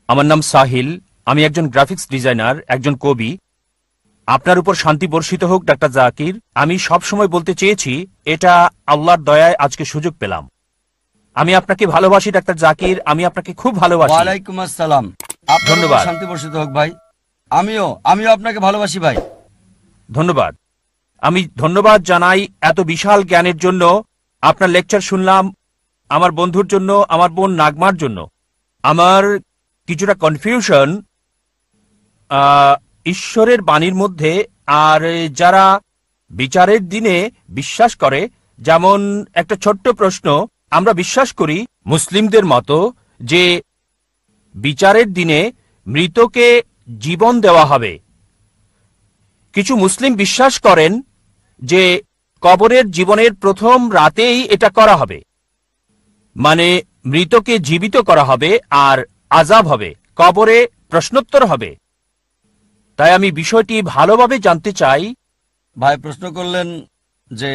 আমার নাম সাহিল। আমি একজন গ্রাফিক্স ডিজাইনার, একজন কবি। আপনার উপর শান্তি বর্ষিত হোক ডাক্তার জাকির। আমি সব সময় বলতে চেয়েছি, এটা আল্লাহর দয়ায় আজকে সুযোগ পেলাম। আমি আপনাকে ভালোবাসি ডাক্তার জাকির, আমি আপনাকে খুব ভালোবাসি। ওয়ালাইকুম আসসালাম। আপনার উপর ধন্যবাদ। শান্তি বর্ষিত হোক ভাই। আমিও আপনাকে ভালোবাসি ভাই। ধন্যবাদ। আমি ধন্যবাদ জানাই এত বিশাল জ্ঞানের জন্য। আপনার লেকচার শুনলাম আমার বন্ধুর জন্য, আমার বোন নাগমার জন্য। আমার কিছুটা কনফিউশন ঈশ্বরের বাণীর মধ্যে, আর যারা বিচারের দিনে বিশ্বাস করে, যেমন একটা ছোট্ট প্রশ্ন। আমরা বিশ্বাস করি মুসলিমদের মতো যে বিচারের দিনে মৃতকে জীবন দেওয়া হবে। কিছু মুসলিম বিশ্বাস করেন যে কবরের জীবনের প্রথম রাতেই এটা করা হবে, মানে মৃতকে জীবিত করা হবে আর আযাব হবে, কবরে প্রশ্নোত্তর হবে। তাই আমি বিষয়টি ভালোভাবে জানতে চাই। ভাই প্রশ্ন করলেন যে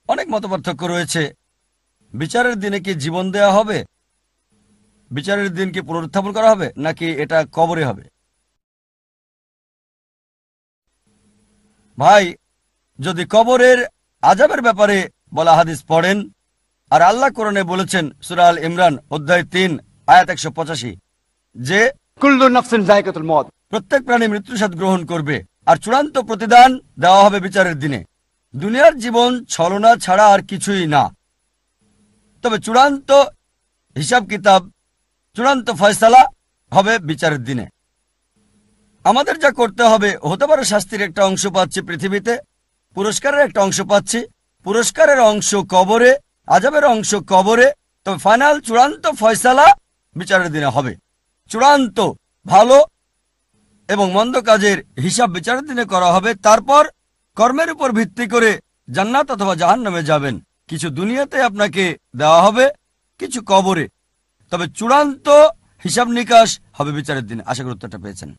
অনেক মতপার্থক্য রয়েছে, বিচারের দিনে কি জীবন দেওয়া হবে, বিচারের দিন কি পুনরুত্থাপন করা হবে, নাকি এটা কবরে হবে? ভাই, যদি কবরের আযাবের ব্যাপারে বলা হাদিস পড়েন, আর আল্লাহ কোরআনে বলেছেন সূরা আল ইমরান অধ্যায় 3 আয়াত 185 যে কুল্লু নাফসিন যায়কাতুল মউত, প্রত্যেক প্রাণী মৃত্যুর স্বাদ গ্রহণ করবে আর চূড়ান্ত প্রতিদান দেওয়া হবে বিচারের দিনে। দুনিয়ার জীবন ছলনা ছাড়া আর কিছুই না। তবে চূড়ান্ত হিসাব কিতাব, চূড়ান্ত ফয়সালা হবে বিচারের দিনে। আমাদের যা করতে হবে, হতে পারে শাস্তির একটা অংশ পাচ্ছি পৃথিবীতে, পুরস্কারের একটা অংশ পাচ্ছি, পুরস্কারের অংশ কবরে, আযাবের অংশ কবরে। তবে ফাইনাল চূড়ান্ত ফয়সালা বিচারের দিনে হবে। চূড়ান্ত ভালো এবং মন্দ কাজের হিসাব বিচারের দিনে করা হবে। তারপর কর্মের উপর ভিত্তি করে জান্নাত অথবা জাহান্নামে যাবেন। কিছু দুনিয়াতে আপনাকে দেওয়া হবে, কিছু কবরে। তবে চূড়ান্ত হিসাব নিকাশ হবে বিচারের দিনে। আশা করি উত্তরটা পেয়েছেন।